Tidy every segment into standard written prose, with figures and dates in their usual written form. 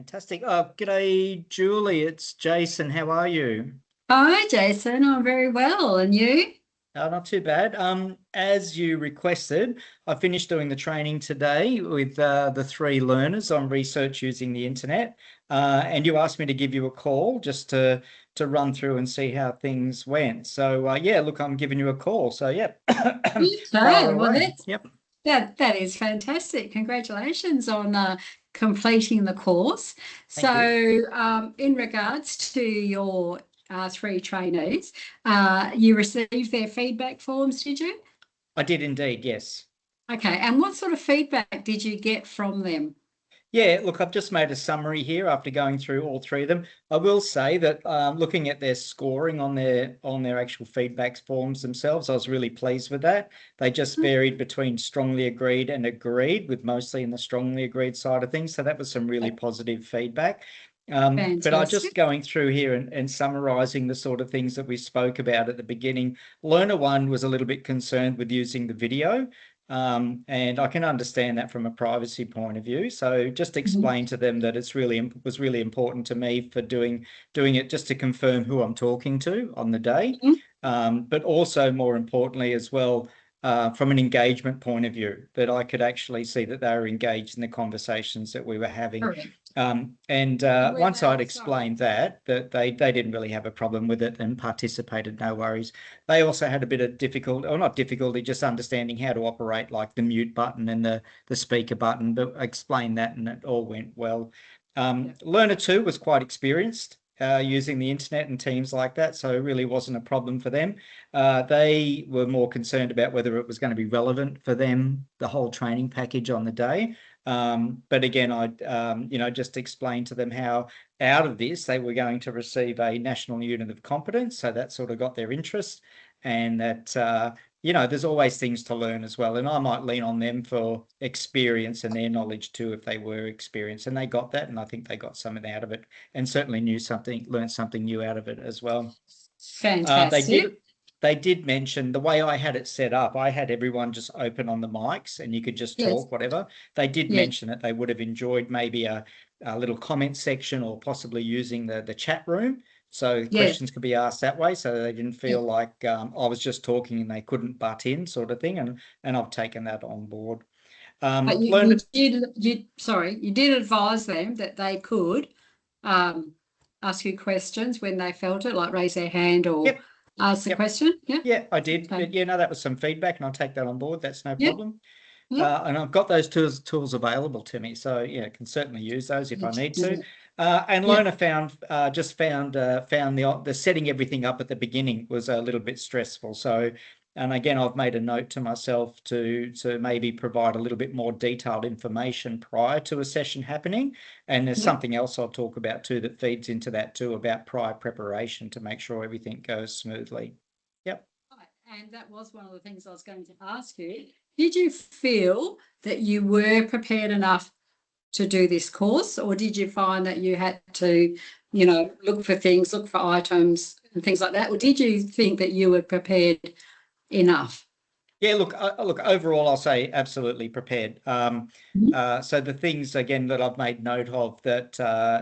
Fantastic. Oh, g'day, Julie. It's Jason. How are you? Hi, Jason. I'm very well. And you? Not too bad. As you requested, I finished doing the training today with the three learners on research using the internet, and you asked me to give you a call just to run through and see how things went. So yeah, look, I'm giving you a call. So yeah, fire Okay. Well, away. Yep. that is fantastic. Congratulations on completing the course. Thank you. So, in regards to your three trainees, you received their feedback forms, did you? I did indeed. Yes. Okay. And what sort of feedback did you get from them? Yeah, look, I've just made a summary here after going through all three of them. I will say that looking at their scoring on their actual feedback forms themselves, I was really pleased with that. They just varied between strongly agreed and agreed, with mostly in the strongly agreed side of things. So that was some really positive feedback. But I just Fantastic. going through here and summarizing the sort of things that we spoke about at the beginning. Learner one was a little bit concerned with using the video. And I can understand that from a privacy point of view. So just Mhm. explain to them that it's really was really important to me for doing it just to confirm who I'm talking to on the day, Mhm. but also more importantly as well. From an engagement point of view, that I could actually see that they were engaged in the conversations that we were having. Correct. And And were once I'd they, sorry. explained that they didn't really have a problem with it and participated, no worries. They also had a bit of difficulty, or not difficulty, just understanding how to operate like the mute button and the speaker button, but I explained that and it all went well. Yeah. Learner 2 was quite experienced using the internet and teams like that, so it really wasn't a problem for them. They were more concerned about whether it was going to be relevant for them, the whole training package on the day. But again, I just explained to them how out of this they were going to receive a national unit of competence. So that sort of got their interest, and that there's always things to learn as well. And I might lean on them for experience and their knowledge too, if they were experienced. And they got that, and I think they got something out of it, and certainly learned something new out of it as well. Uh, they Fantastic. did they did mention the way I had it set up. I had everyone just open on the mics and you could just Yes. talk, whatever. They did Yes. mention that they would have enjoyed maybe a little comment section or possibly using the chat room. So Yes. questions could be asked that way. So they didn't Yeah. feel like I was just talking and they couldn't butt in, sort of thing. And I've taken that on board. But Learned you did advise them that they could um, ask you questions when they felt it, like raise their hand or Yep, ask the yep. question. Yeah. Yeah, I did. Okay. But yeah, no, that was some feedback and I'll take that on board. That's no Yeah. problem. Yeah. And I've got those tools available to me, so yeah, can certainly use those if I need to. And Yeah. Lona found the setting everything up at the beginning was a little bit stressful. So, and again, I've made a note to myself to maybe provide a little bit more detailed information prior to a session happening. And there's Yeah. something else I'll talk about too that feeds into that too, about prior preparation to make sure everything goes smoothly. Yep. Right. And that was one of the things I was going to ask you. Did you feel that you were prepared enough to do this course, or did you find that you had to, look for things, look for items and things like that? Or did you think that you were prepared enough? Yeah, look. Overall, I'll say absolutely prepared. Mhm. So the things again that I've made note of that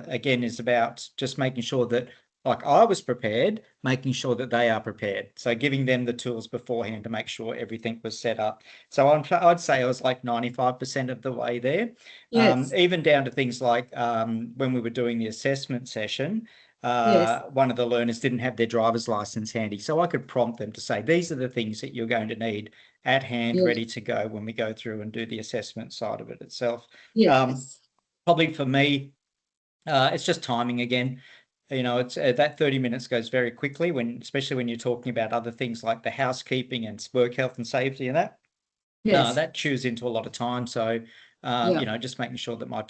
again is about just making sure that, like I was prepared, making sure that they are prepared. So giving them the tools beforehand to make sure everything was set up. So I'd say I was like 95% of the way there. Yes, Even down to things like when we were doing the assessment session. yes, One of the learners didn't have their driver's license handy, so I could prompt them to say, "These are the things that you're going to need at hand, yes, ready to go when we go through and do the assessment side of it itself." Um, yes. Probably for me, it's just timing again. It's that 30 minutes goes very quickly especially when you're talking about other things like the housekeeping and work health and safety and that. Yes. That chews into a lot of time. So, Yeah. just making sure that my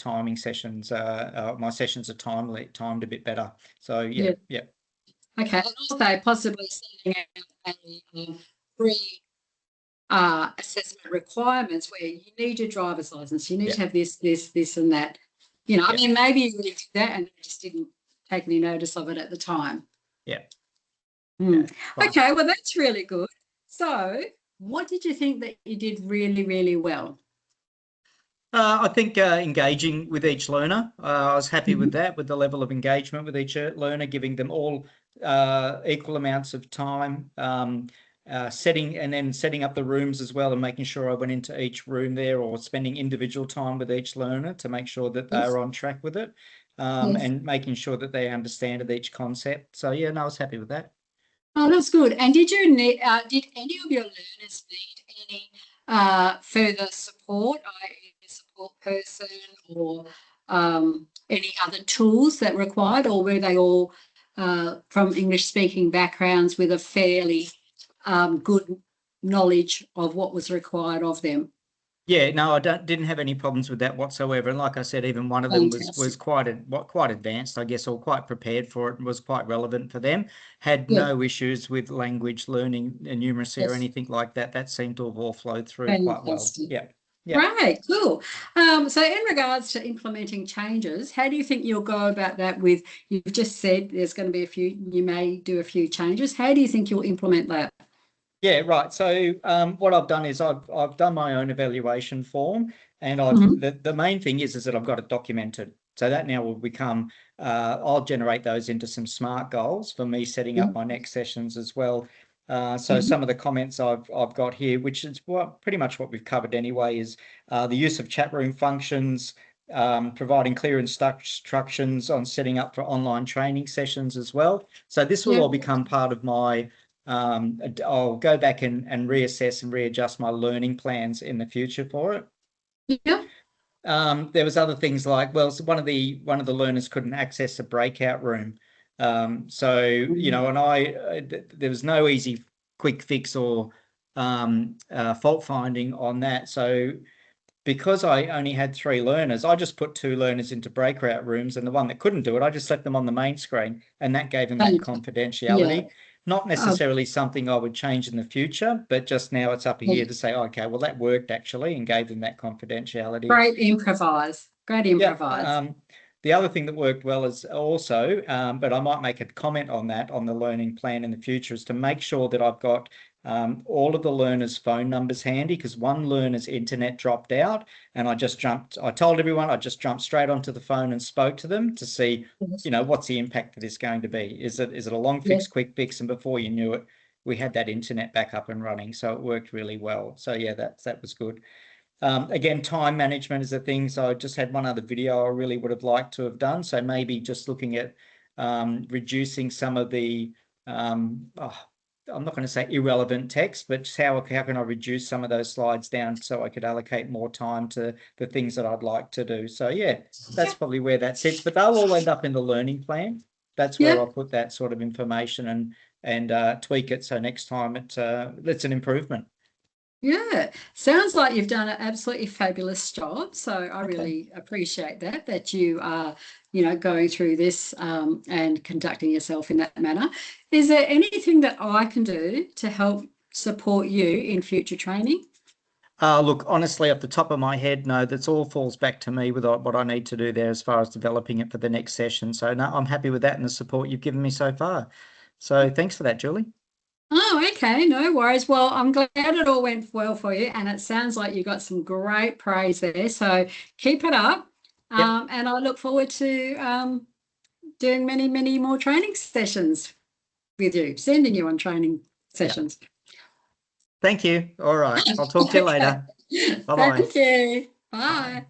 sessions are timed a bit better. So, yeah, Yeah. yeah, Okay. And also possibly setting out a free assessment requirements where you need your driver's license, you need yeah, to have this, and that. I yeah, mean, maybe you really did that and just didn't take any notice of it at the time. yeah, yeah. Hmm. Fine. Okay, well, that's really good. So, what did you think that you did really, really well? I think engaging with each learner, I was happy with Mhm. that, with the level of engagement with each learner, giving them all equal amounts of time, setting up the rooms as well, and making sure I went into each room there, or spending individual time with each learner to make sure that Yes, they're on track with it, yes. and making sure that they understand each concept. So yeah, no, I was happy with that. Oh, that's good. And did you need, did any of your learners need any further support, i.e. a support person or any other tools that required, or were they all from English speaking backgrounds with a fairly good knowledge of what was required of them? Yeah, no, I didn't have any problems with that whatsoever. And like I said, even one of them was Fantastic. quite advanced, I guess, or quite prepared for it, and was quite relevant for them. Had Good. no issues with language learning and numeracy or Yes. anything like that. That seemed to have all flowed through quite well. Fantastic. Yeah. Yeah. Right, cool. So in regards to implementing changes, how do you think you'll go about that with, you've just said there's going to be a few, you may do a few changes. How do you think you'll implement that? Yeah, right. So what I've done is I've done my own evaluation form, and Mhm. the main thing is that I've got it documented. So that now will become I'll generate those into some SMART goals for me setting Yeah. up my next sessions as well. So Mhm. some of the comments I've got here, which is pretty much what we've covered anyway, is the use of chat room functions, providing clear instructions on setting up for online training sessions as well. So this will Yeah. all become part of my I'll go back and reassess and readjust my learning plans in the future for it. Yeah. There was other things like, well, so one of the learners couldn't access a breakout room. So, you know, and there was no easy quick fix or fault finding on that. So because I only had 3 learners, I just put 2 learners into breakout rooms, and the one that couldn't do it, I just left them on the main screen, and that gave them that Fantastic. Yeah. confidentiality. Not Oh, necessarily something I would change in the future, but just now it's up yeah. here to say, okay, well, that worked actually, and gave them that confidentiality. Great improvise. Great Yeah. improvise. The other thing that worked well is also, but I might make a comment on that on the learning plan in the future, is to make sure that I've got all of the learners' phone numbers handy, because one learner's internet dropped out, and I told everyone, I just jumped straight onto the phone and spoke to them to see, Yes. you know, what's the impact of this going to be? Is it a long Yes. fix, quick fix? And before you knew it, we had that internet back up and running. So it worked really well. So yeah, that was good. Again, time management is a thing. So I just had one other video I really would have liked to have done. So maybe just looking at reducing some of the, I'm not going to say irrelevant text, but just how can I reduce some of those slides down so I could allocate more time to the things that I'd like to do. So yeah, that's probably where that sits. But they'll all end up in the learning plan. That's where Yeah. I'll put that sort of information and tweak it. So next time it's an improvement. Yeah, sounds like you've done an absolutely fabulous job. So I Okay. really appreciate that you are, you know, going through this and conducting yourself in that manner. Is there anything that I can do to help support you in future training? Look, honestly, off the top of my head, no, that's all falls back to me with what I need to do there as far as developing it for the next session. So no, I'm happy with that and the support you've given me so far. So thanks for that, Julie. Oh, okay, no worries. Well, I'm glad it all went well for you, and it sounds like you got some great praise there. So keep it up, Yep. and I look forward to doing many, many more training sessions with you, sending you on training Yep. sessions. Thank you. All right. I'll talk to you Okay. later. Bye-bye. Thank you. Bye. Bye.